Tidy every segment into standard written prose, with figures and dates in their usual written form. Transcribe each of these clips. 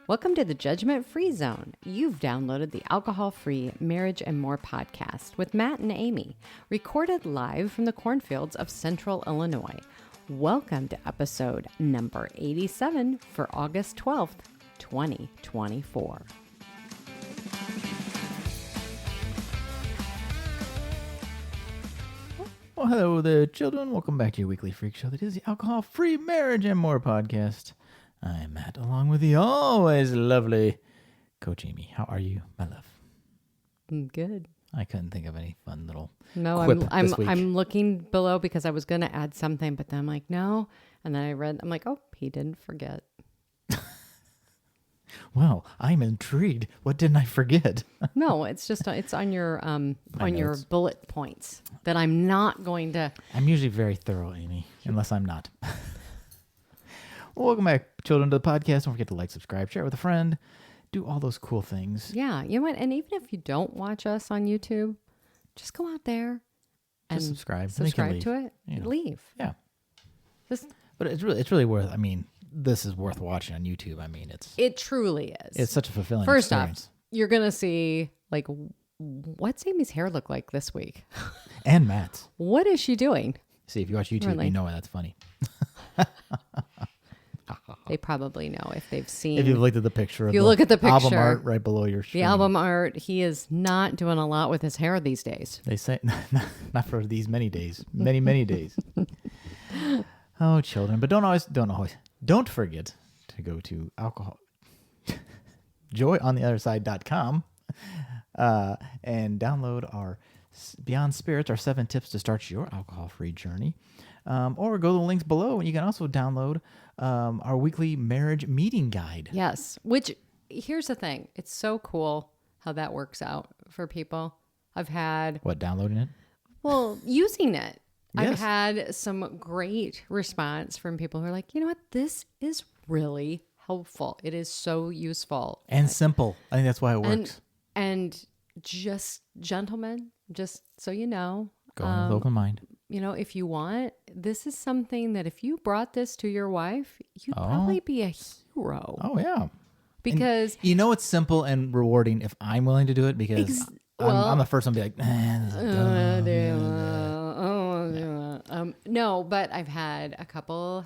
Welcome to the Judgment Free Zone. You've downloaded the alcohol-free Marriage and More podcast with Matt and Amy, recorded live from the cornfields of Central Illinois. Welcome to episode number 87 for August 12th, 2024. Well, hello there, children. Welcome back to your weekly freak show that is the alcohol-free Marriage and More podcast. I'm Matt, along with the always lovely Coach Amy. How are you, my love? I'm good. I couldn't think of any fun little No, quip I'm this week. I'm looking below because I was going to add something, but then I'm like, no. And then I'm like, oh, he didn't forget. Well, I'm intrigued. What didn't I forget? No, it's just it's on your your notes. bullet points that I'm not going to. I'm usually very thorough, Amy, unless I'm not. Well, welcome back, children, to the podcast. Don't forget to like, subscribe, share it with a friend. Do all those cool things. Yeah, you know what? And even if you don't watch us on YouTube, just go out there and Just subscribe. subscribe to it. you know. Leave. Yeah. Just, But it's really worth, I mean, this is worth watching on YouTube. I mean, it truly is. it's such a fulfilling First experience. off, you're gonna see like what's Amy's hair look like this week? And Matt's. What is she doing? See, if you watch YouTube, Really? you know why that's funny. They probably know if they've seen. If you've looked at the picture of you the look at the album picture, art right below your the screen. album art, he is not doing a lot with his hair these days. They say, not for these many days. Many, many days. Oh, children. But don't forget to go to joyontheotherside.com and download our Beyond Spirits, our 7 tips to start your alcohol-free journey. Or go to the links below, and you can also download our weekly marriage meeting guide. Yes. Which, here's the thing. It's so cool how that works out for people. I've had, What, downloading it? well, using it. I've Yes. had some great response from people who are like, you know what? This is really helpful. It is so useful. And simple. I think that's why it works. And just, gentlemen, just so you know, Go in with open mind. you know, if you want, this is something that if you brought this to your wife, you'd probably be a hero. Oh, yeah. Because You know it's simple and rewarding if I'm willing to do it because I'm the first one to be like, this is dumb. no, but I've had a couple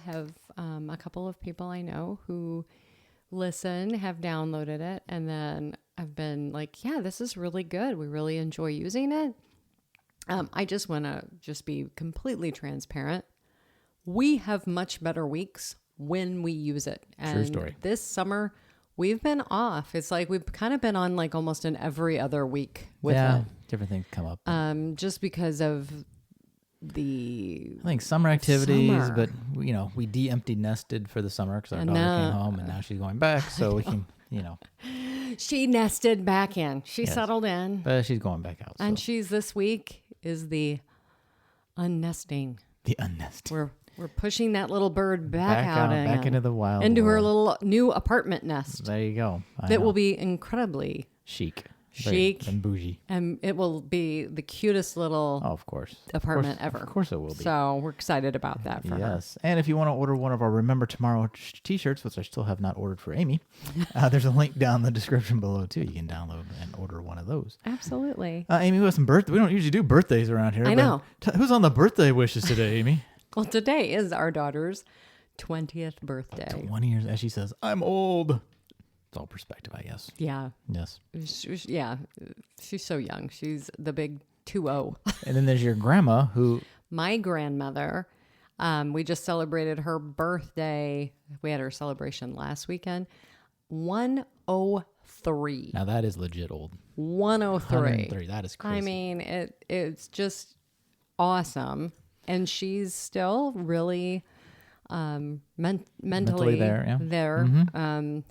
of people I know who listen, have downloaded it, and then I've been like, yeah, this is really good. We really enjoy using it. I just want to be completely transparent. We have much better weeks when we use it. And True story. This summer, we've been off. It's like we've kind of been on like almost an every other week with it. Different things come up. Just because of the I think summer activities, summer. but we de-empty nested for the summer because our I daughter know. came home and now she's going back, so we can, she nested back in. She Yes. settled in. but she's going back out. And so. she's this week is the unnesting. The unnest. We're pushing that little bird back out again, back into the wild into her world. little new apartment nest There you go. that will be incredibly chic. chic. And bougie. and it will be the cutest little Oh, of course. apartment of ever. Of course it will be. So we're excited about that for her. Yes. And if you want to order one of our Remember Tomorrow t-shirts, which I still have not ordered for Amy, there's a link down in the description below, too. You can download and order one of those. Absolutely. Amy, we have some birthday. We don't usually do birthdays around here. I but know. Who's on the birthday wishes today, Amy? Well, today is our daughter's 20th birthday. 20 years, as she says, I'm old. It's all perspective, I guess. Yeah. Yes. Yeah. She's so young. She's the big 2-0. And then there's your grandma who... My grandmother, we just celebrated her birthday. We had her celebration last weekend. 103. Now that is legit old. 103. 103. That is crazy. I mean, it's just awesome. And she's still really mentally there, yeah. there.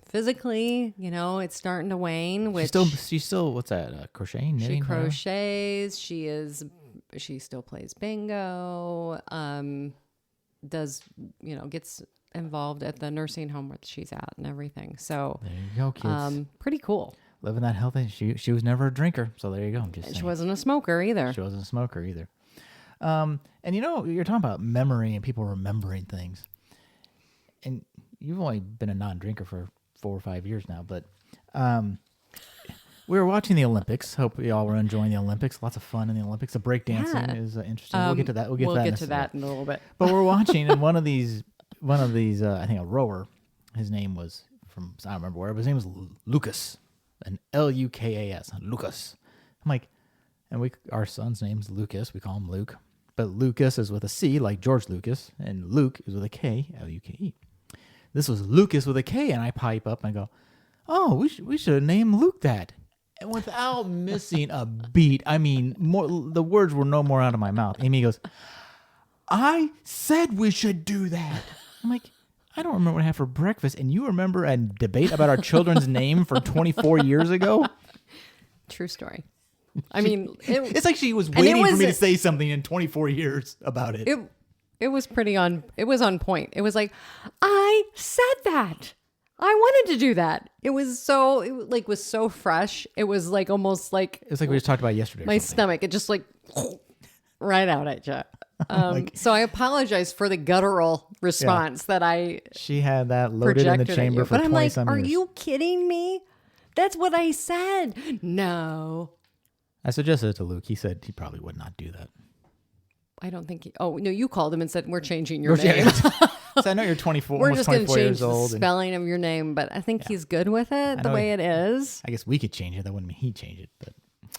Physically, it's starting to wane. Which she's still what's that? Crocheting, knitting. she crochets. She still plays bingo. Does gets involved at the nursing home where she's at and everything. So There you go, kids. pretty cool. Living that healthy. She was never a drinker, so there you go. I'm just And saying. she wasn't a smoker either. She wasn't a smoker either. And you're talking about memory and people remembering things. And you've only been a non-drinker for 4 or 5 years now. But we were watching the Olympics. Hope you all were enjoying the Olympics. Lots of fun in the Olympics. The breakdancing is interesting. We'll get to that. We'll get to that in a little bit. But we're watching, and one of these, I think a rower, his name was I don't remember where, but his name was Lucas, and Lukas, Lucas. I'm like, and our son's name's Lucas. We call him Luke, but Lucas is with a C, like George Lucas, and Luke is with a K, Luke. This was Lucas with a K, and I pipe up and I go, "Oh, we should have named Luke that." And without missing a beat, I mean, the words were no more out of my mouth. Amy goes, "I said we should do that." I'm like, I don't remember what I had for breakfast, and you remember a debate about our children's name from 24 years ago? True story. I mean, it's like she was waiting for me to say something in 24 years about it. It was it was on point. It was like, I said that. I wanted to do that. It was so fresh. It was like almost like it was like we just talked about yesterday. My stomach, it just like right out at you. So I apologize for the guttural response that she had that loaded in the chamber for 20 some years. But I'm like, are you kidding me? That's what I said. No. I suggested it to Luke. He said he probably would not do that. I don't think you called him and said, we're changing your name. So I know you're 24, we're almost just going to 24 change years the old. spelling of your name, but I think he's good with it the way it is. I guess we could change it. That wouldn't mean he'd change it. But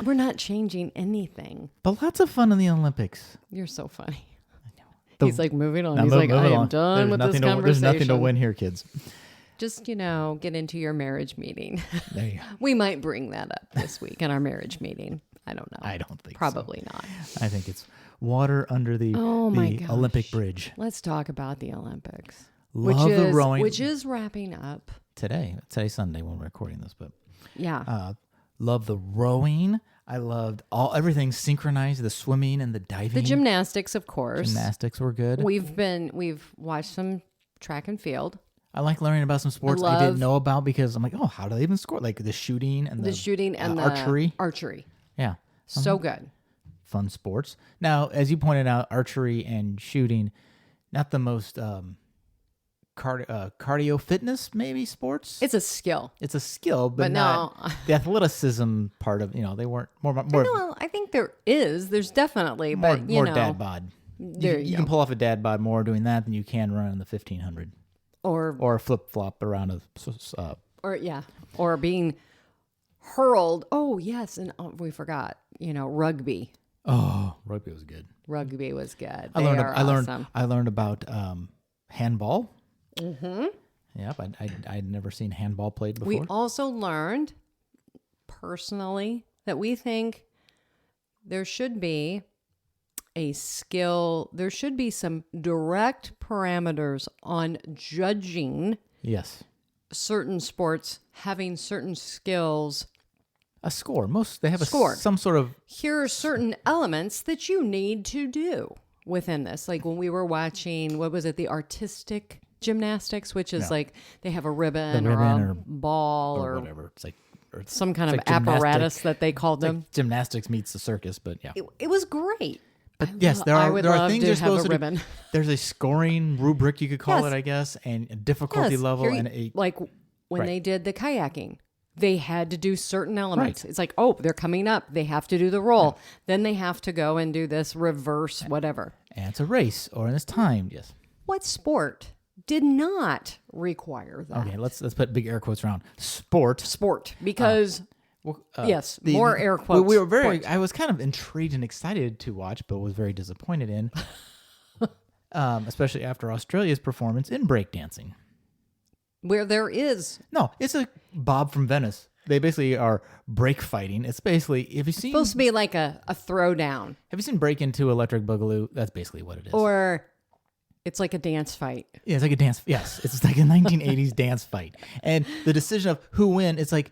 we're not changing anything. But lots of fun in the Olympics. You're so funny. He's like moving on. He's like, I am done there's with this conversation. There's nothing to win here, kids. Just, get into your marriage meeting. There you go. We might bring that up this week in our marriage meeting. I don't know. I don't think Probably so. not. I think it's water under the Olympic bridge. Let's talk about the Olympics. Love the rowing. Which is wrapping up. Today's Sunday when we're recording this, but yeah. Love the rowing. I loved everything synchronized, the swimming and the diving. The gymnastics, of course. Gymnastics were good. We've watched some track and field. I like learning about some sports I didn't know about because I'm like, oh, how do they even score? Like the shooting and the archery. Archery. Yeah. So good. Fun sports. Now, as you pointed out, archery and shooting, not the most cardio fitness maybe sports. It's a skill. It's a skill, but not the athleticism part of, they weren't more. No, I think there's definitely, but more dad bod. You can pull off a dad bod more doing that than you can run in the 1500 or flip flop around or being hurled. Oh yes, and we forgot. Rugby. Oh, rugby was good. Rugby was good. I learned about handball. Mm-hmm. Yep, I'd never seen handball played before. We also learned personally that we think there should be a skill. There should be some direct parameters on judging. Yes. Certain sports having certain skills. A score. They have a score. Some sort of. Here are certain elements that you need to do within this. Like when we were watching, what was it? The artistic gymnastics, which is like they have a ribbon or a ball or whatever. It's like some kind of apparatus that they called them. Like gymnastics meets the circus, but yeah. It was great. But yes, there are things you're supposed to ribbon. There's a scoring rubric, you could call it, I guess, and a difficulty level. Like when they did the kayaking, they had to do certain elements. Right. It's like, they're coming up. They have to do the roll. Yeah. Then they have to go and do this reverse whatever. And it's a race, or it's timed, yes. What sport did not require that? Okay, let's put big air quotes around sport, because more air quotes. We were I was kind of intrigued and excited to watch, but was very disappointed in, especially after Australia's performance in breakdancing. Where there is it's a Bob from Venice. They basically are break fighting. It's basically, have you seen? It's supposed to be like a throwdown. Have you seen Break Into Electric Boogaloo? That's basically what it is. Or it's like a dance fight. Yeah, it's like a dance. Yes, it's like a 1980s dance fight. And the decision of who win, it's like,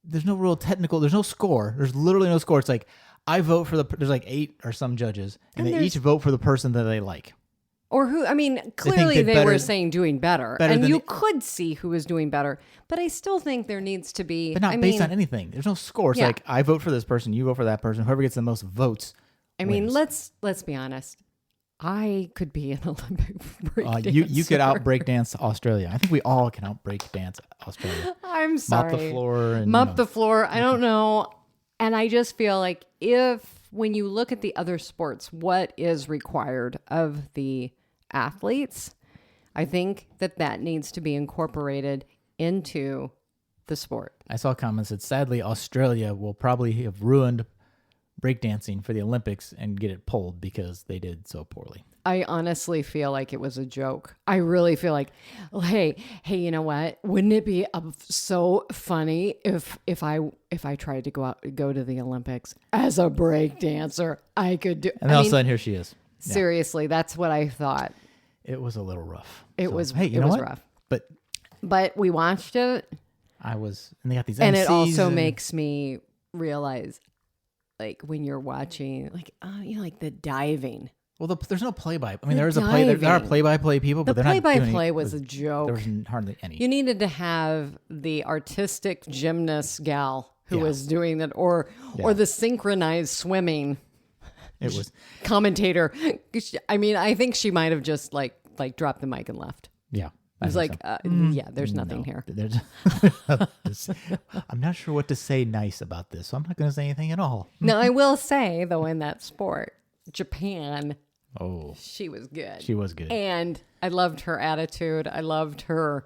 there's no real technical, there's no score. There's literally no score. It's like, I vote for there's like 8 or some judges, and they each vote for the person that they like. Or who, clearly they were saying doing better and you could see who was doing better. But I still think there needs to be... But not based on anything. There's no score. It's like, I vote for this person, you vote for that person. Whoever gets the most votes wins. Let's be honest. I could be an Olympic breakdancer. You could out breakdance Australia. I think we all can out breakdance Australia. I'm sorry. Mop the floor and Mop the floor. I don't know. And I just feel like when you look at the other sports, what is required of the athletes, I think that needs to be incorporated into the sport. I saw comments that sadly Australia will probably have ruined breakdancing for the Olympics and get it pulled because they did so poorly. I honestly feel like it was a joke. I really feel like, hey, you know what? Wouldn't it be so funny if I tried to go to the Olympics as a break dancer? I could do. And all of a sudden, here she is. Yeah. Seriously, that's what I thought. It was a little rough. It was. Hey, it was rough. But we watched it. and they got these And MCs it also makes me realize, like when you're watching, like like the diving. Well, there's no play-by. I mean, there are play-by-play people, but the they're not doing play-by-play was a joke. There was hardly any. You needed to have the artistic gymnast gal who was doing that, or the synchronized swimming. It was commentator. I mean, I think she might have just like dropped the mic and left. Yeah. It was like, there's nothing here. I'm not sure what to say nice about this, so I'm not going to say anything at all. Now, I will say, though, in that sport, Japan, she was good. She was good. And I loved her attitude. I loved her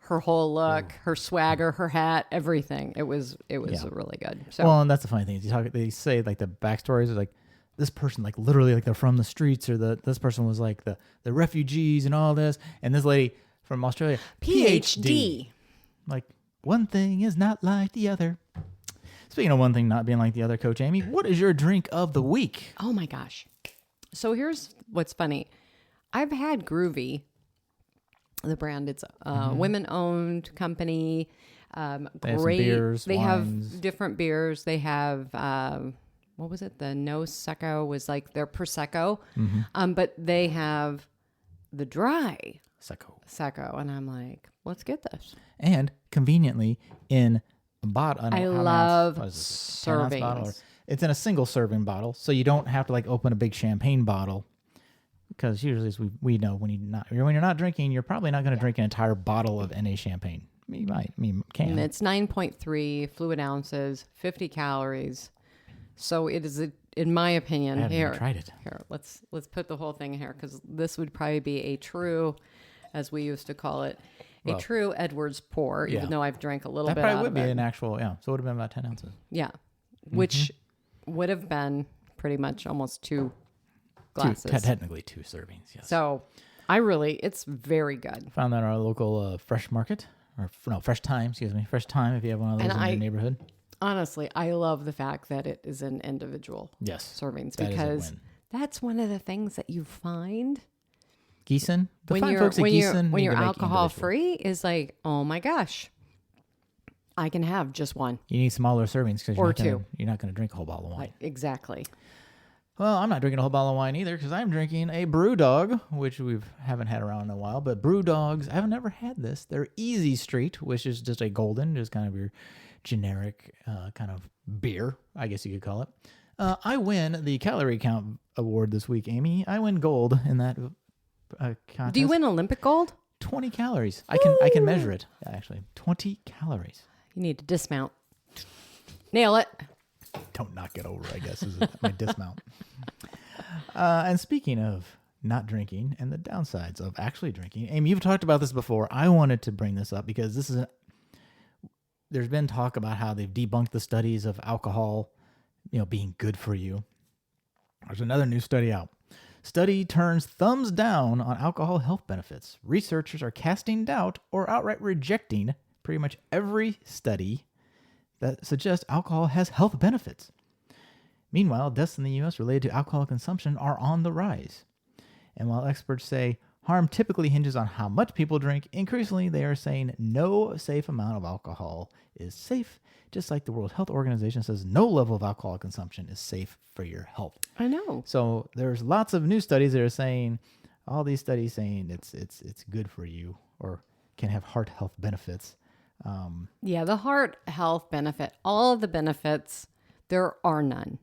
whole look, her swagger, her hat, everything. It was really good. So, well, and that's the funny thing. They say like the backstories are like, this person, like literally like they're from the streets, or this person was like the refugees and all this. And this lady from Australia, PhD. Like, one thing is not like the other. Speaking of one thing not being like the other, Coach Amy, what is your drink of the week? Oh my gosh. So here's what's funny. I've had Gruvi, the brand. It's a women-owned company. They great. Beers, they wines. have different beers. They have, what was it? The No Secco was like their Prosecco. But they have the dry Secco. And I'm like, let's get this. And conveniently in a bottle. I love servings. It's in a single serving bottle, so you don't have to like open a big champagne bottle. Because usually, as we know, when you're not drinking, you're probably not going to drink an entire bottle of NA champagne. You might, can. And it's 9.3 fluid ounces, 50 calories. So it is, in my opinion, I haven't even tried it. Here, let's put the whole thing in here, because this would probably be a true, as we used to call it, a true Edwards pour. Even though I've drank a little bit. That probably out would of be it. an actual. So it would have been about 10 ounces. Yeah, which would have been pretty much almost 2 glasses. Technically 2 servings. Yes. So it's very good. Found that at our local Fresh Market, Fresh Time. Excuse me, Fresh Time. If you have one of those in your neighborhood. Honestly, I love the fact that it is in individual servings, because that's one of the things that you find. Gießen? When you're alcohol free is like, oh my gosh, I can have just one. You need smaller servings because you're not going to drink a whole bottle of wine. Like, exactly. Well, I'm not drinking a whole bottle of wine either, because I'm drinking a Brew Dog, which we haven't had around in a while. But Brew Dogs, I've never had this. They're Easy Street, which is just a golden, just kind of your generic kind of beer, I guess you could call it. I win the calorie count award this week, Amy. I win gold in that contest. Do you win Olympic gold? 20 calories. I can measure it, actually. 20 calories. You need to dismount. Nail it. Don't knock it over, I guess, is my dismount. And speaking of not drinking and the downsides of actually drinking, Amy, you've talked about this before. I wanted to bring this up because there's been talk about how they've debunked the studies of alcohol, being good for you. There's another new study out. Study turns thumbs down on alcohol health benefits. Researchers are casting doubt or outright rejecting pretty much every study that suggests alcohol has health benefits. Meanwhile, deaths in the U.S. related to alcohol consumption are on the rise. And while experts say harm typically hinges on how much people drink, increasingly they are saying no safe amount of alcohol is safe, just like the World Health Organization says no level of alcohol consumption is safe for your health. I know. So there's lots of new studies that are saying, all these studies saying it's good for you or can have heart health benefits. The heart health benefit, all of the benefits, there are none.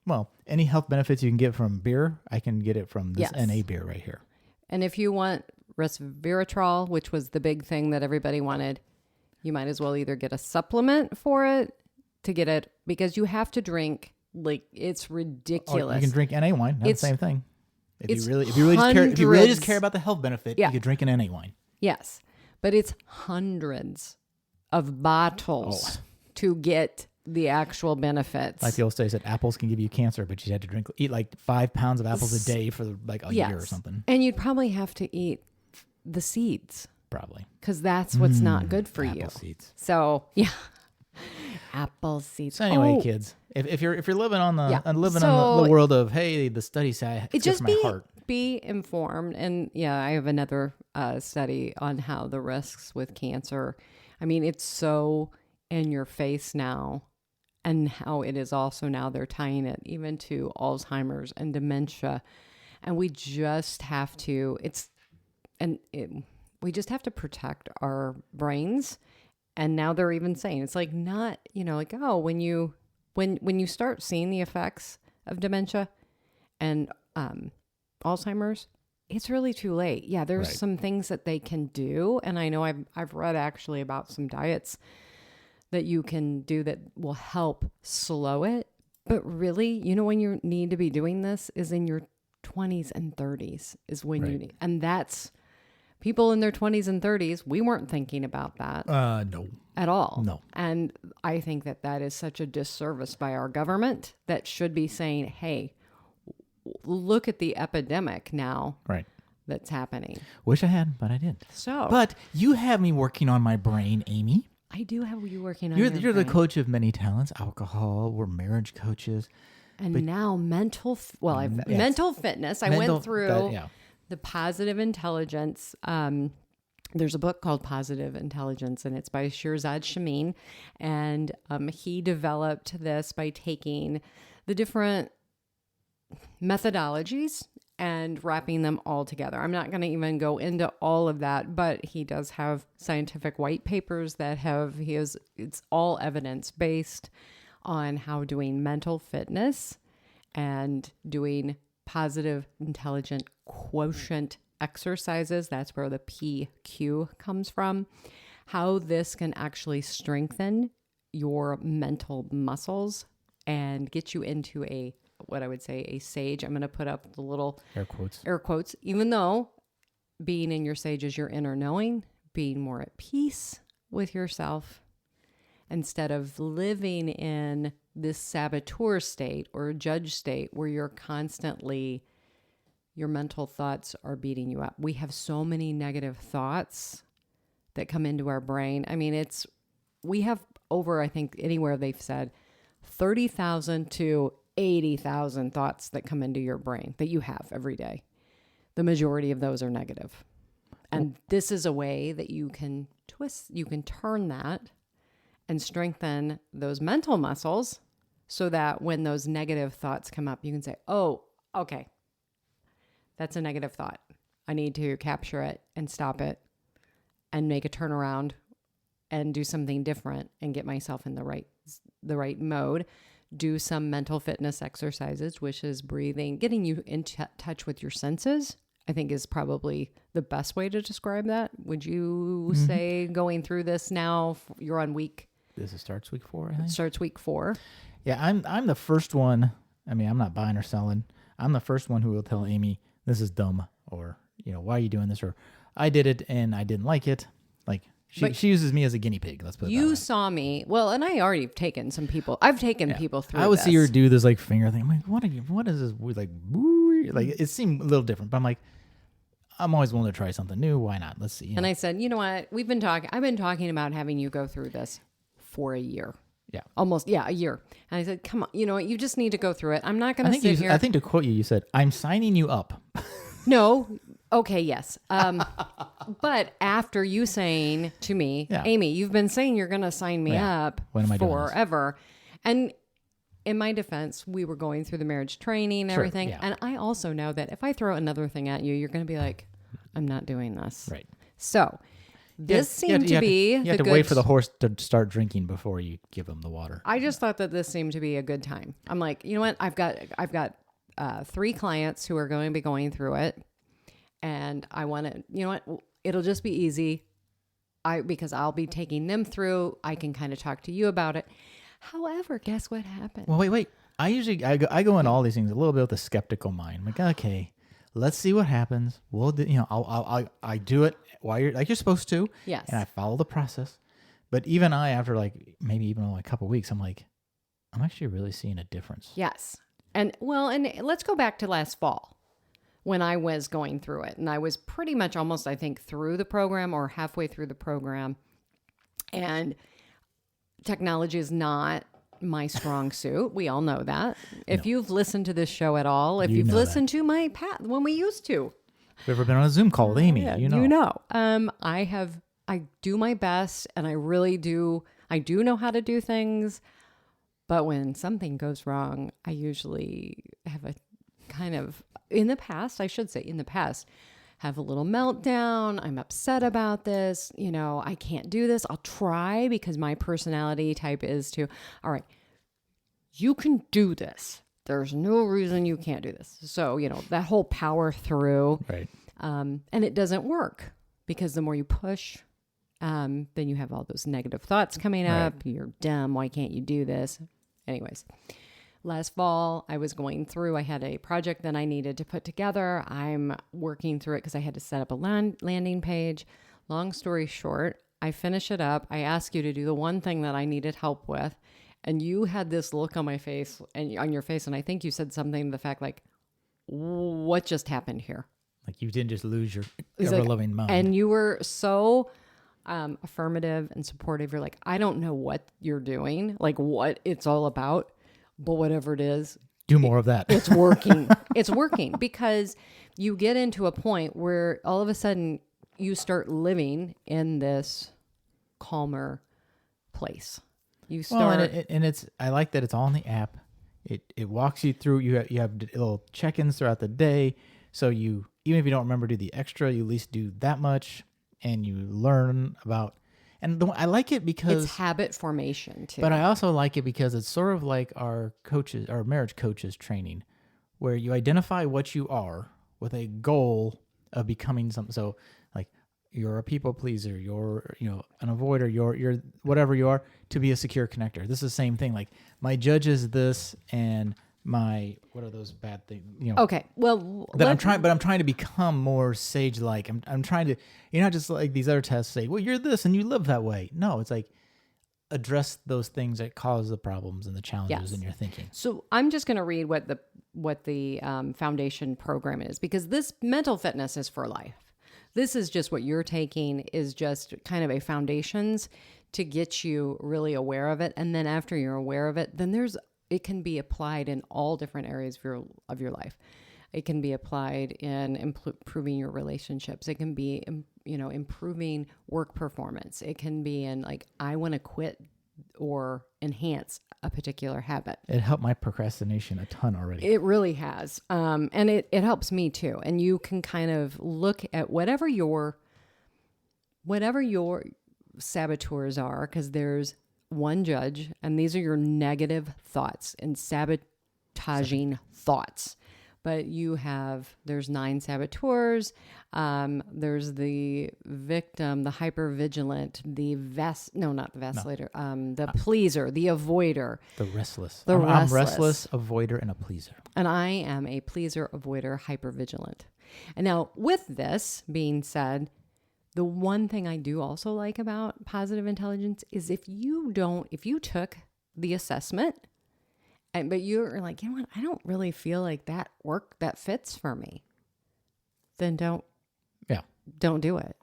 Well, any health benefits you can get from beer, I can get it from this Yes. NA beer right here. And if you want resveratrol, which was the big thing that everybody wanted, you might as well either get a supplement for it to get it, because you have to drink, like, it's ridiculous. Or you can drink NA wine. Not the It's- same thing. If it's you really just care hundreds. about the health benefit, Yeah. you could drink an NA wine. Yes, but it's hundreds of bottles to get the actual benefits. Like the old study said, apples can give you cancer, but you had to eat like 5 pounds of apples a day for like a year or something. And you'd probably have to eat the seeds, Probably. because that's what's not good for you. Apple seeds. So yeah, apple seeds. So anyway, Oh, kids, if you're living on the Yeah. on the So- world of, hey, the study say it's good just for my heart. be informed. And yeah, I have another study on how the risks with cancer. I mean, it's so in your face now, and how it is also now they're tying it even to Alzheimer's and dementia, and we just have to. We just have to protect our brains. And now they're even saying it's like not, like, oh, when you start seeing the effects of dementia and Alzheimer's, it's really too late. Yeah, there's Right. some things that they can do, and I know I've read actually about some diets that you can do that will help slow it. But really, when you need to be doing this is in your 20s and 30s is when you Right. need, and that's people in their 20s and 30s. We weren't thinking about that No. at all. No. And I think that is such a disservice by our government that should be saying, hey, look at the epidemic now Right. that's happening. Wish I had, but I didn't. So But you have me working on my brain, Amy. I do have you working on You're your the brain. coach of many talents. Alcohol. We're marriage coaches. And now mental Yes. mental fitness. I went through yeah. the positive intelligence. There's a book called Positive Intelligence, and it's by Shirzad Shamin. And he developed this by taking the different methodologies and wrapping them all together. I'm not going to even go into all of that, but he does have scientific white papers that it's all evidence based on how doing mental fitness and doing positive intelligent quotient exercises, that's where the PQ comes from, how this can actually strengthen your mental muscles and get you into what I would say a sage. I'm going to put up the little air quotes, even though being in your sage is your inner knowing, being more at peace with yourself instead of living in this saboteur state or judge state where you're constantly, your mental thoughts are beating you up. We have so many negative thoughts that come into our brain. I mean, we have over, I think anywhere they've said 30,000 to 80,000 thoughts that come into your brain that you have every day. The majority of those are negative. And this is a way that you can turn that and strengthen those mental muscles so that when those negative thoughts come up, you can say, oh, okay, that's a negative thought. I need to capture it and stop it and make a turnaround and do something different and get myself in the right mode. Do some mental fitness exercises, which is breathing, getting you in touch with your senses, I think is probably the best way to describe that. Would you say going through this now, you're on Starts week 4, I think. Starts week 4. Yeah, I'm the first one. I mean, I'm not buying or selling. I'm the first one who will tell Amy, this is dumb, or, why are you doing this? Or I did it and I didn't like it. Like, she uses me as a guinea pig. Let's put it that way. You saw me. Well, and I already have taken some people. I've taken people through I would this. see her do this like finger thing. I'm like, what is this? Like, woo, like it seemed a little different, but I'm like, I'm always willing to try something new. Why not? Let's see. And I said, you know what? I've been talking about having you go through this for a year. Yeah. Almost, a year. And I said, come on, you know what? You just need to go through it. I'm not going to sit here. I think to quote you, you said, I'm signing you up. No. Okay, yes. But after you saying to me, Amy, you've been saying you're going to sign me up when am I doing this? forever. And in my defense, we were going through the marriage training and everything. yeah. And I also know that if I throw another thing at you, you're going to be like, I'm not doing this. Right. So This seemed to be you have to wait for the horse to start drinking before you give him the water. I just thought that this seemed to be a good time. I'm like, you know what? I've got 3 clients who are going to be going through it, and I want to, you know what? It'll just be easy. Because I'll be taking them through. I can kind of talk to you about it. However, guess what happened? Well, wait. I go in all these things a little bit with a skeptical mind. I'm like, okay, let's see what happens. We'll do, I do it while you're supposed to. Yes. And I follow the process. But even after maybe even a couple of weeks, I'm like, I'm actually really seeing a difference. Yes. And let's go back to last fall when I was going through it. And I was pretty much almost, I think, through the program or halfway through the program. And technology is not my strong suit. We all know that. If you've listened to this show at all, if you've listened to my path when we used to. If you've ever been on a Zoom call with Amy, yeah, you know. You know. I do my best, and I really do. I do know how to do things. But when something goes wrong, I usually have a kind of, in the past, have a little meltdown. I'm upset about this. I can't do this. I'll try because my personality type is to, all right, you can do this. There's no reason you can't do this. So, that whole power through. Right. And it doesn't work because the more you push, then you have all those negative thoughts coming up. Right. You're dumb. Why can't you do this? Anyways, last fall, I was going through, I had a project that I needed to put together. I'm working through it because I had to set up a landing page. Long story short, I finish it up. I ask you to do the one thing that I needed help with. And you had this look on my face and on your face. And I think you said something to the fact like, what just happened here? Like you didn't just lose your ever-loving mind. And you were so affirmative and supportive. You're like, I don't know what you're doing, like what it's all about, but whatever it is, do more of that. It's working. It's working because you get into a point where all of a sudden you start living in this calmer place. You start, and it's, I like that it's all in the app. It walks you through. You have little check-ins throughout the day. So even if you don't remember to do the extra, you at least do that much. And you learn about, and I like it because it's habit formation too. But I also like it because it's sort of like our marriage coaches training, where you identify what you are with a goal of becoming something. So like you're a people pleaser, you're an avoider, you're whatever you are, to be a secure connector. This is the same thing. Like my judge is this, and what are those bad things? Okay, well, I'm trying to become more sage-like. I'm trying to, you're not just like these other tests say, well, you're this and you live that way. No, it's like address those things that cause the problems and the challenges in your thinking. So I'm just going to read what the foundation program is, because this mental fitness is for life. This is just what you're taking is just kind of a foundations to get you really aware of it. And then after you're aware of it, then it can be applied in all different areas of your life. It can be applied in improving your relationships. It can be, improving work performance. It can be in I want to quit or enhance a particular habit. It helped my procrastination a ton already. It really has. And it helps me too. And you can kind of look at whatever your saboteurs are, because there's one judge, and these are your negative thoughts and sabotaging thoughts. But there's 9 saboteurs. There's the victim, the hypervigilant, the pleaser, the avoider. The restless. I'm restless, avoider, and a pleaser. And I am a pleaser, avoider, hypervigilant. And now with this being said, the one thing I do also like about positive intelligence is if you took the assessment, but you're like, you know what, I don't really feel like that fits for me, then don't do it.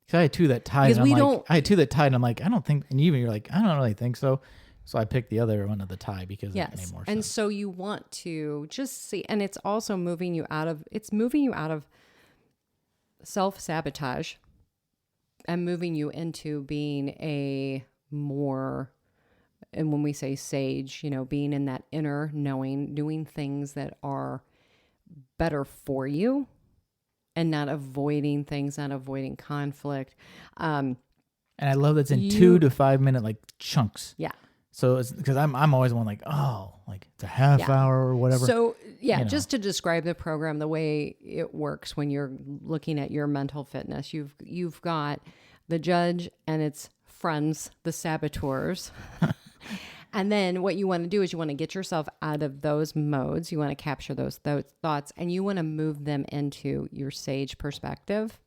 So I had 2 that tied. And I'm like, I don't think, and you're like, I don't really think so. So I picked the other one of the tie because it made more sense. And so you want to just see, and it's also moving you out of self-sabotage and moving you into being a more, and when we say sage, being in that inner knowing, doing things that are better for you and not avoiding things, not avoiding conflict. And I love that's in You- 2 to 5 minute like chunks. Yeah. So it's because I'm always one like, oh, like it's a half Yeah. hour or whatever. So, yeah, you know. just to describe the program, the way it works when you're looking at your mental fitness, you've got the judge and its friends, the saboteurs. And then what you want to do is you want to get yourself out of those modes. You want to capture those thoughts, and you want to move them into your sage perspective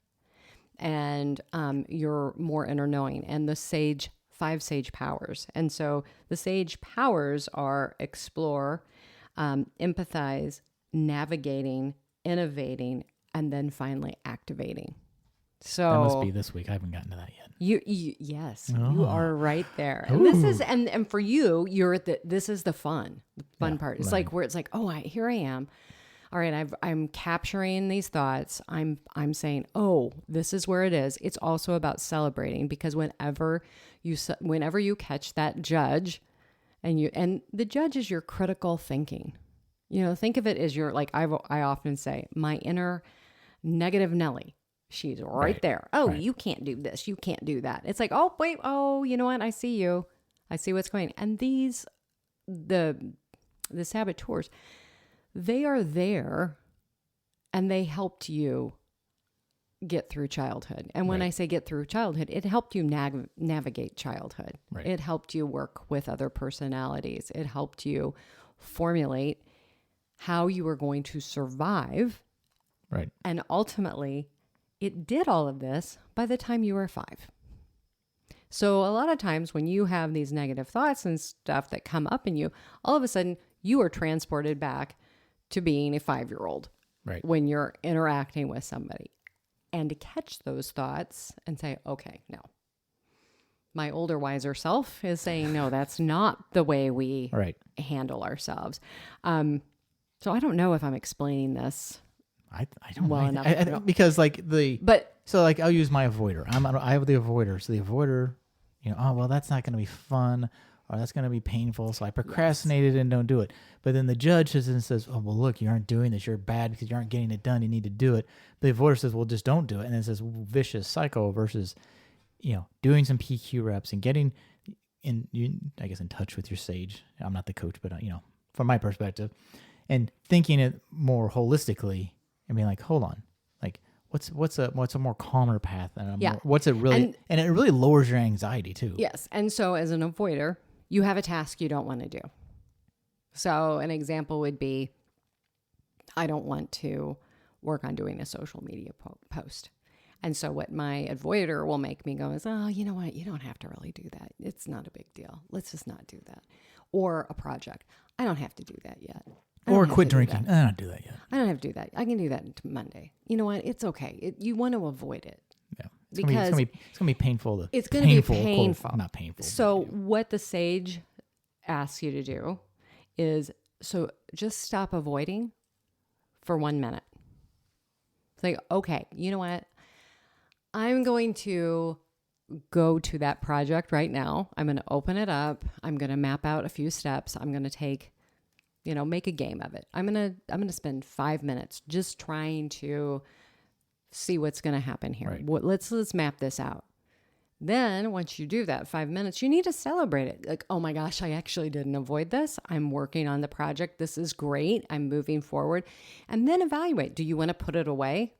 and your more inner knowing and the 5 sage powers. And so the sage powers are explore, empathize, navigating, innovating, and then finally activating. So That must be this week. I haven't gotten to that yet. Yes, you are right there. And this is and for you, this is the fun part. It's like where it's like, oh, here I am. All right, I'm capturing these thoughts. I'm saying, oh, this is where it is. It's also about celebrating, because whenever you catch that judge, and the judge is your critical thinking. Think of it as your, like I often say, my inner negative Nelly. She's right there. Oh, you can't do this. You can't do that. It's like, oh, wait. Oh, you know what? I see you. I see what's going on. And the saboteurs, they are there and they helped you get through childhood. And when I say get through childhood, it helped you navigate childhood. Right. It helped you work with other personalities. It helped you formulate how you were going to survive. Right. And ultimately, it did all of this by the time you were 5. So a lot of times when you have these negative thoughts and stuff that come up in you, all of a sudden you are transported back to being a 5-year-old when you're interacting with somebody. And to catch those thoughts and say, okay, no. My older, wiser self is saying, no, that's not the way we handle ourselves. So I don't know if I'm explaining this I don't well know. enough. Because like so like I'll use my avoider. I have the avoider. So the avoider, oh, well, that's not going to be fun, or that's going to be painful. So I procrastinated and don't do it. But then the judge says, oh, well, look, you aren't doing this. You're bad because you aren't getting it done. You need to do it. But the avoider says, well, just don't do it. And it says vicious cycle versus, doing some PQ reps and getting in touch with your sage. I'm not the coach, but from my perspective, and thinking it more holistically. I mean, like, hold on, like, what's a more calmer path, and what's it really, and it really lowers your anxiety too. Yes, and so as an avoider, you have a task you don't want to do. So an example would be, I don't want to work on doing a social media post, and so what my avoider will make me go is, oh, you know what, you don't have to really do that. It's not a big deal. Let's just not do that. Or a project, I don't have to do that yet. Or quit drinking. I don't do that yet. I don't have to do that. I can do that Monday. You know what? It's okay. You want to avoid it. Yeah. It's gonna be painful. It's going to be painful. Not painful. So what the sage asks you to do is, just stop avoiding for 1 minute. It's like, okay, you know what? I'm going to go to that project right now. I'm going to open it up. I'm going to map out a few steps. I'm going to take, make a game of it. I'm going to spend 5 minutes just trying to see what's going to happen here. Right. Let's map this out. Then once you do that 5 minutes, you need to celebrate it. Like, oh my gosh, I actually didn't avoid this. I'm working on the project. This is great. I'm moving forward. And then evaluate. Do you want to put it away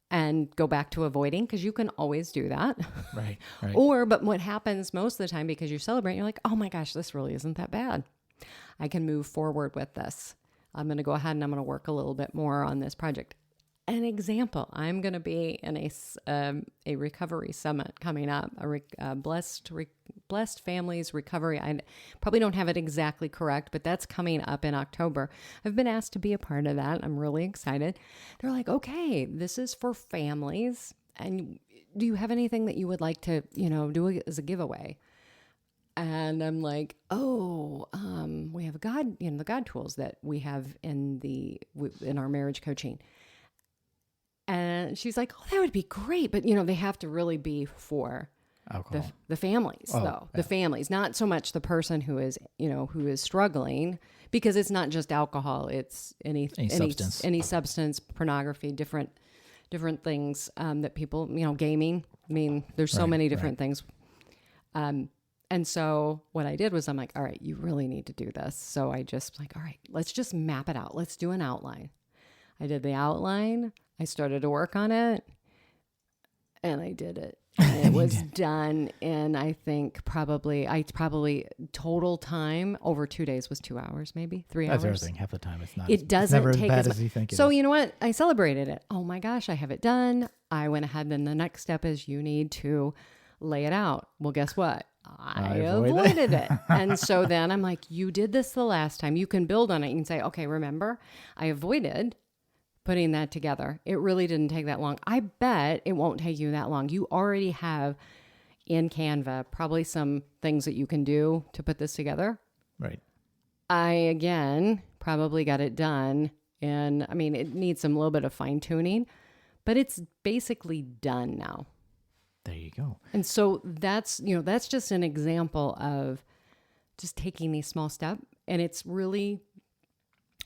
and go back to avoiding? Because you can always do that. Right. But what happens most of the time, because you celebrate, you're like, oh my gosh, this really isn't that bad. I can move forward with this. I'm going to go ahead and I'm going to work a little bit more on this project. An example, I'm going to be in a recovery summit coming up, blessed families recovery. I probably don't have it exactly correct, but that's coming up in October. I've been asked to be a part of that. I'm really excited. They're like, okay, this is for families. And do you have anything that you would like to, do as a giveaway? And I'm like, we have the God tools that we have in our marriage coaching. And she's like, oh, that would be great. But, they have to really be for the families, though. Yeah. The families, not so much the person who is struggling, because it's not just alcohol. It's any substance, pornography, different things that people, gaming. I mean, there's so many different things And so what I did was I'm like, all right, you really need to do this. So I just like, all right, let's just map it out. Let's do an outline. I did the outline. I started to work on it and I did it. And it was done in, I think probably total time over 2 days was 2 hours, maybe 3 hours. That's everything. Half the time it's not. It doesn't it's never take as bad as as you think it So is. you know what? I celebrated it. Oh my gosh, I have it done. I went ahead. Then the next step is you need to lay it out. Well, guess what? I avoided it. And so then I'm like, you did this the last time. You can build on it. You can say, okay, remember, I avoided putting that together. It really didn't take that long. I bet it won't take you that long. You already have in Canva probably some things that you can do to put this together. Right. I, again, probably got it done. And I mean, it needs some little bit of fine tuning, but it's basically done now. There you go. And so that's just an example of just taking these small steps. And it's really,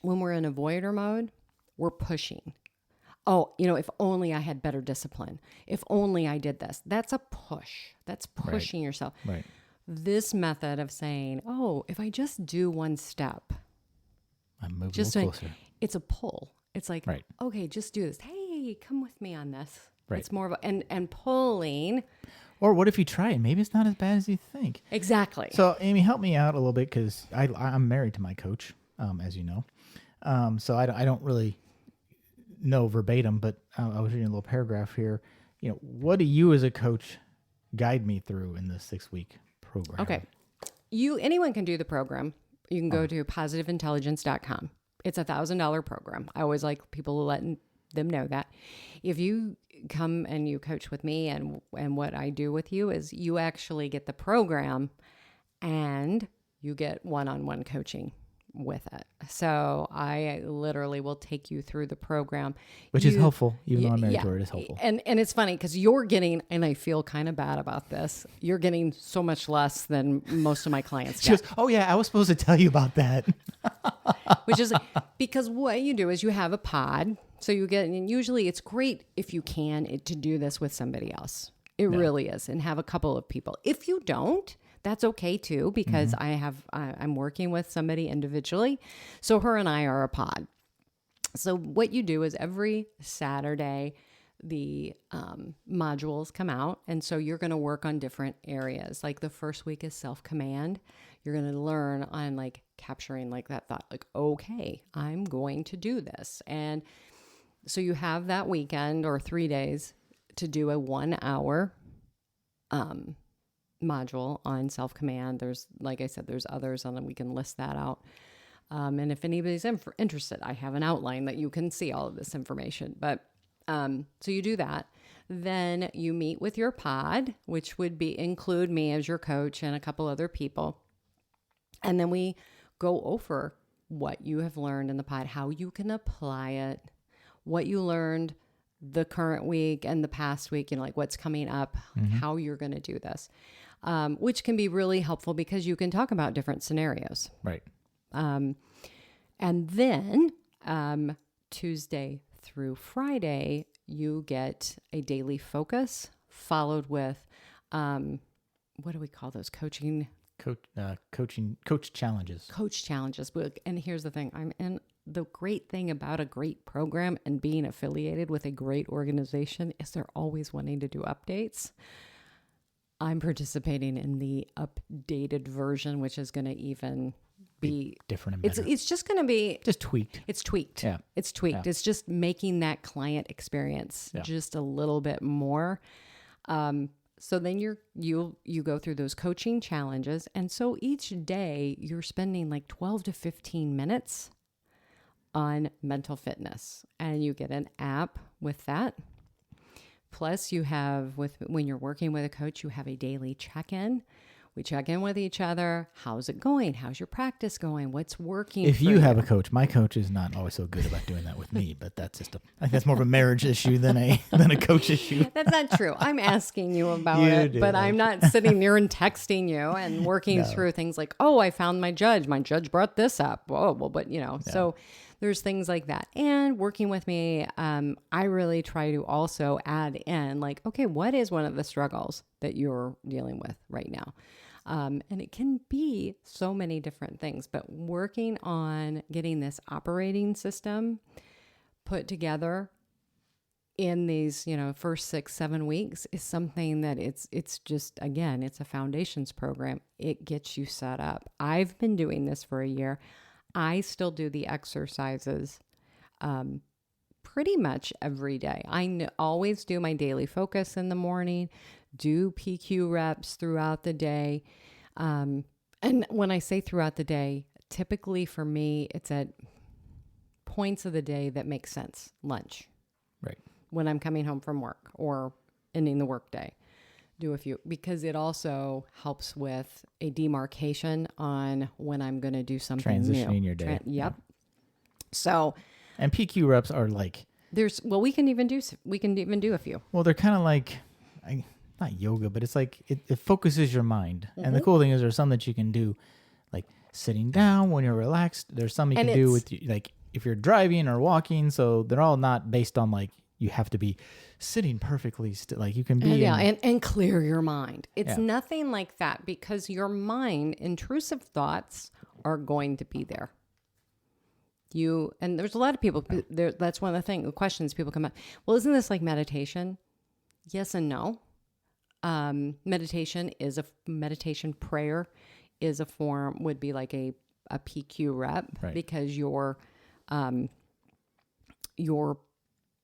when we're in avoider mode, we're pushing. Oh, if only I had better discipline. If only I did this. That's a push. That's pushing yourself. Right. This method of saying, oh, if I just do one step, I'm moving just a little closer. it's a pull. It's like, Right. okay, just do this. Hey, come with me on this. Right. It's more of and pulling. Or what if you try it? Maybe it's not as bad as you think. Exactly. So, Amy, help me out a little bit because I'm married to my coach, as you know. So I don't really know verbatim, but I was reading a little paragraph here. What do you as a coach guide me through in this 6-week program? Okay. Anyone can do the program. You can go to positiveintelligence.com. It's $1,000 program. I always like people letting them know that. If you come and you coach with me and what I do with you is you actually get the program and you get one-on-one coaching with it. So I literally will take you through the program. Which is helpful. Even though I'm married to her, it is helpful. And it's funny because you're getting, and I feel kind of bad about this, you're getting so much less than most of my clients She get. goes, oh yeah, I was supposed to tell you about that. Which is because what you do is you have a pod. So you get, and usually it's great if you can to do this with somebody else. It really is. And have a couple of people. If you don't, that's okay too, because I'm working with somebody individually. So her and I are a pod. So what you do is every Saturday, the modules come out. And so you're going to work on different areas. Like the first week is self-command. You're going to learn on like capturing like that thought, like, okay, I'm going to do this. And so you have that weekend or 3 days to do a 1 hour module on self-command. There's, like I said, there's others and then we can list that out. And if anybody's interested, I have an outline that you can see all of this information. But so you do that. Then you meet with your pod, which would include me as your coach and a couple other people. And then we go over what you have learned in the pod, how you can apply it, what you learned the current week and the past week, like what's coming up, how you're going to do this, which can be really helpful because you can talk about different scenarios. Right. And then Tuesday through Friday, you get a daily focus followed with, what do we call those? Coach challenges. Coach challenges. And here's the thing. The great thing about a great program and being affiliated with a great organization is they're always wanting to do updates. I'm participating in the updated version, which is going to even be different and better. It's just going to be just tweaked. It's tweaked. Yeah. It's tweaked. Yeah. It's just making that client experience just a little bit more. So then you go through those coaching challenges. And so each day you're spending like 12 to 15 minutes on mental fitness, and you get an app with that. Plus you have when you're working with a coach, you have a daily check-in. We check in with each other. How's it going? How's your practice going? What's working? If you have a coach, my coach is not always so good about doing that with me, but that's I think that's more of a marriage issue than a coach issue. That's not true. I'm asking you about it, but I'm not sitting there and texting you and working through things like, oh, I found my judge. My judge brought this up. Oh, well, but so there's things like that. And working with me, I really try to also add in like, okay, what is one of the struggles that you're dealing with right now? And it can be so many different things, but working on getting this operating system put together in these, first 6-7 weeks is something that it's just, again, it's a foundations program. It gets you set up. I've been doing this for a year. I still do the exercises pretty much every day. Always do my daily focus in the morning, do PQ reps throughout the day. And when I say throughout the day, typically for me, it's at points of the day that make sense. Lunch. Right. When I'm coming home from work or ending the workday, do a few, because it also helps with a demarcation on when I'm going to do something Transitioning new. your day. Yep. Yeah. So, and PQ reps are like, we can even do a few. well, they're kind of like, not yoga, but it's like, it focuses your mind. Mm-hmm. And the cool thing is there's some that you can do like sitting down when you're relaxed. There's some you can do with like, if you're driving or walking. So they're all not based on like, you have to be sitting perfectly still. Like you can be. And clear your mind. It's nothing like that, because your mind, intrusive thoughts are going to be there. And there's a lot of people there. That's one of the questions people come up. Well, isn't this like meditation? Yes and no. Meditation prayer is a form, would be like a PQ rep, right? Because you're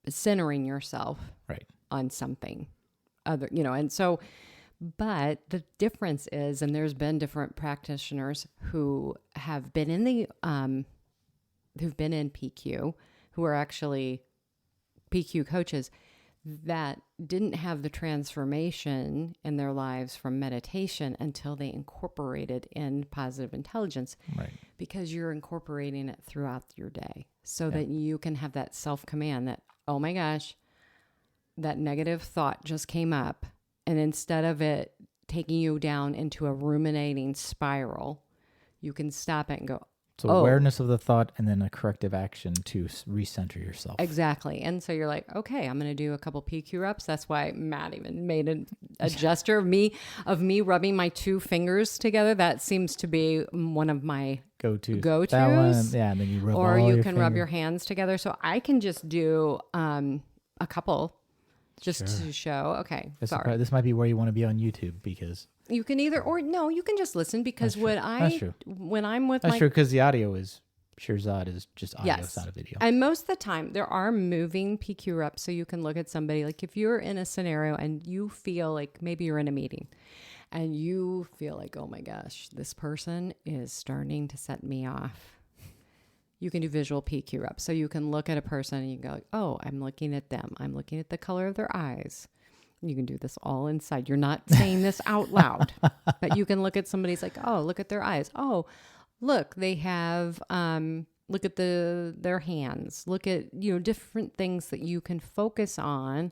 centering yourself right on something other, and so, but the difference is, and there's been different practitioners who have been in who've been in PQ, who are actually PQ coaches, that didn't have the transformation in their lives from meditation until they incorporated in positive intelligence, right? Because you're incorporating it throughout your day so that you can have that self-command that, oh my gosh, that negative thought just came up. And instead of it taking you down into a ruminating spiral, you can stop it and go, so awareness of the thought and then a corrective action to recenter yourself. Exactly. And so you're like, okay, I'm going to do a couple PQ reps. That's why Matt even made a gesture of me rubbing my two fingers together. That seems to be one of my go-tos. That one, yeah, and then you rub or you can rub your hands together. So I can just do a couple just to show. Okay, this might be where you want to be on YouTube, because you can either, or no, you can just listen, because when I'm with that's true, because the audio is Shirzad is just audio, it's not a video. And most of the time there are moving PQ reps, so you can look at somebody, like if you're in a scenario and you feel like maybe you're in a meeting and you feel like, oh my gosh, this person is starting to set me off. You can do visual PQ reps. So you can look at a person and you go, oh, I'm looking at them. I'm looking at the color of their eyes. You can do this all inside. You're not saying this out loud, but you can look at somebody's like, oh, look at their eyes. Oh, look, they have, look at their hands. Look at, different things that you can focus on.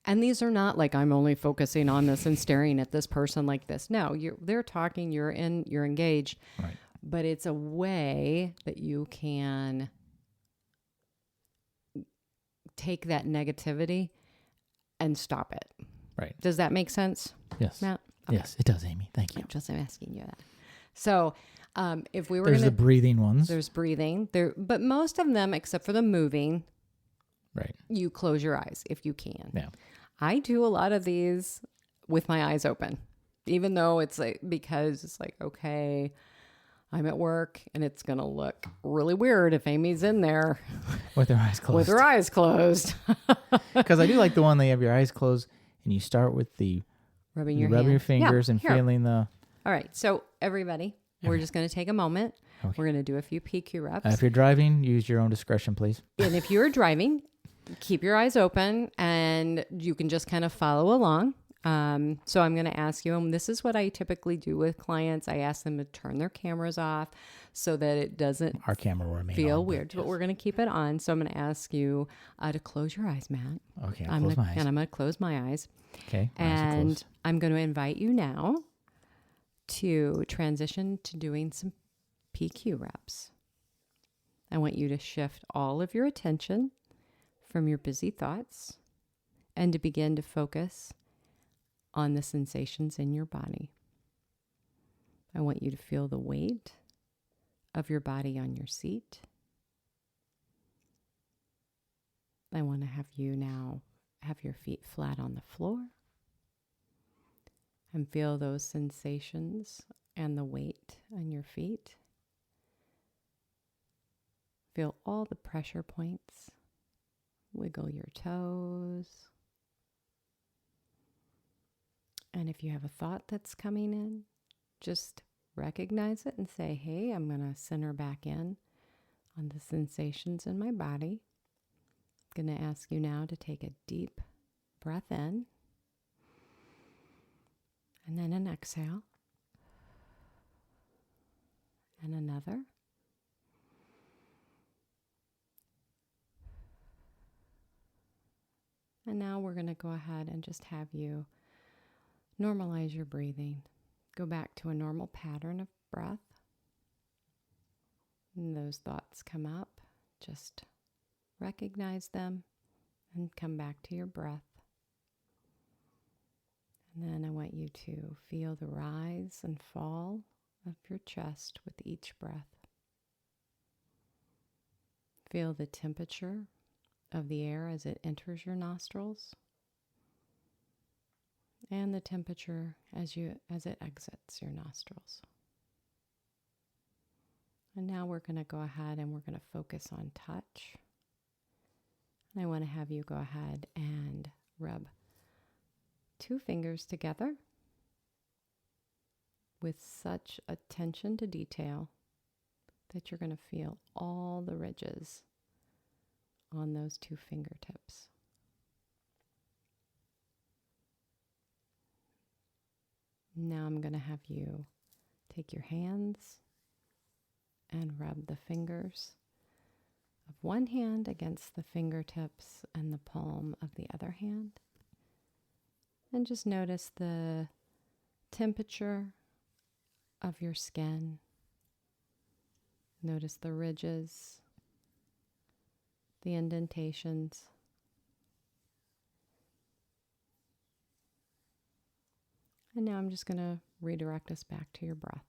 And these are not like, I'm only focusing on this and staring at this person like this. No, they're talking, you're engaged. Right. But it's a way that you can take that negativity and stop it. Right. Does that make sense? Yes. Matt? Okay. Yes, it does, Amy. Thank you. I'm just asking you that. So, if we were there's the breathing ones. There's breathing there, but most of them, except for the moving, right? You close your eyes if you can. Yeah. I do a lot of these with my eyes open, even though it's like, because it's like, okay, I'm at work and it's going to look really weird if Amy's in there with her eyes closed. With her eyes closed. Because I do like the one that you have your eyes closed and you start with the rubbing your fingers and feeling the. All right. So everybody, we're just going to take a moment. Okay. We're going to do a few PQ reps. If you're driving, use your own discretion, please. And if you're driving, keep your eyes open and you can just kind of follow along. So I'm going to ask you, and this is what I typically do with clients. I ask them to turn their cameras off so that it doesn't our camera will remain feel on, weird, but we're going to keep it on. So I'm going to ask you to close your eyes, Matt. Okay, I'll close my eyes. And I'm going to close my eyes. Okay. And I'm going to invite you now to transition to doing some PQ reps. I want you to shift all of your attention from your busy thoughts and to begin to focus on the sensations in your body. I want you to feel the weight of your body on your seat. I want to have you now have your feet flat on the floor and feel those sensations and the weight on your feet. Feel all the pressure points. Wiggle your toes. And if you have a thought that's coming in, just recognize it and say, hey, I'm going to center back in on the sensations in my body. I'm going to ask you now to take a deep breath in and then an exhale and another. And now we're going to go ahead and just have you normalize your breathing. Go back to a normal pattern of breath. And those thoughts come up, just recognize them and come back to your breath. And then I want you to feel the rise and fall of your chest with each breath. Feel the temperature of the air as it enters your nostrils and the temperature as it exits your nostrils. And now we're going to go ahead and we're going to focus on touch. And I want to have you go ahead and rub 2 fingers together with such attention to detail that you're going to feel all the ridges on those 2 fingertips. Now I'm going to have you take your hands and rub the fingers of one hand against the fingertips and the palm of the other hand. And just notice the temperature of your skin. Notice the ridges, the indentations. And now I'm just going to redirect us back to your breath.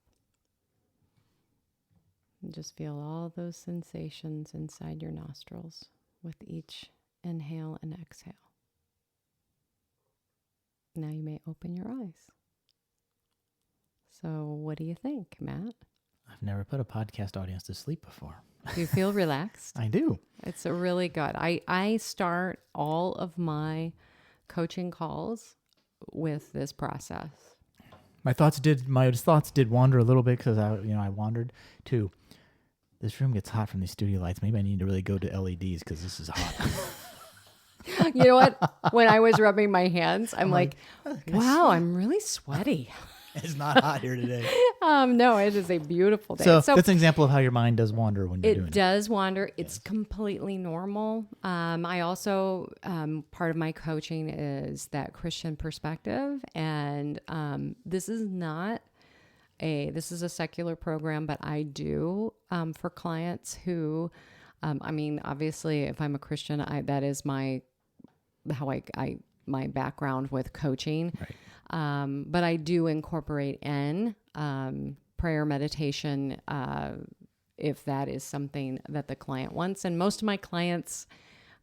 And just feel all those sensations inside your nostrils with each inhale and exhale. Now you may open your eyes. So what do you think, Matt? I've never put a podcast audience to sleep before. Do you feel relaxed? I do. It's a really good. I start all of my coaching calls with this process. My thoughts did wander a little bit because I wandered to, this room gets hot from these studio lights. Maybe I need to really go to LEDs because this is hot. You know what? When I was rubbing my hands, I'm like, wow, I'm really sweaty. It's not hot here today. No, it is a beautiful day. So that's an example of how your mind does wander when you're doing it. It does wander. It's completely normal. I also, part of my coaching is that Christian perspective. And this is a secular program, but I do for clients who, obviously, if I'm a Christian, that is my background with coaching. Right. But I do incorporate in prayer, meditation, if that is something that the client wants. And most of my clients,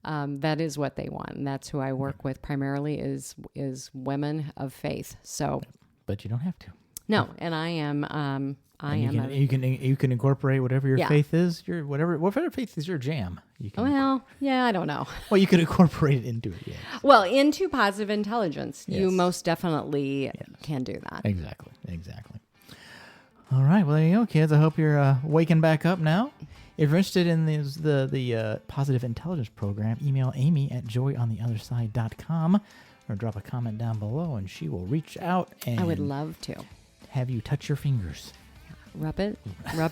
that is what they want. And that's who I work with primarily is women of faith. So, but you don't have to. No, and I am. You can incorporate whatever your faith is. Whatever faith is your jam. I don't know. Well, you could incorporate it into it. Yes. Well, into positive intelligence, yes. You most definitely can do that. Exactly. All right. Well, there you go, kids. I hope you're waking back up now. If you're interested in the Positive Intelligence Program, email Amy at joyontheotherside.com or drop a comment down below, and she will reach out and I would love to have you touch your fingers. Rub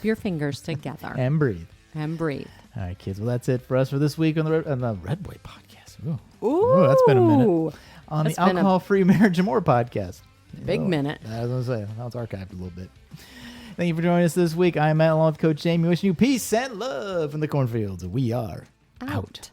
your fingers together. And breathe. All right, kids. Well, that's it for us for this week on the Red Boy Podcast. Ooh, that's been a minute. On the Alcohol-Free Marriage and More Podcast. Big minute. I was going to say, now it's archived a little bit. Thank you for joining us this week. I'm Matt along with Coach Jamie, wishing you peace and love in the cornfields. We are out.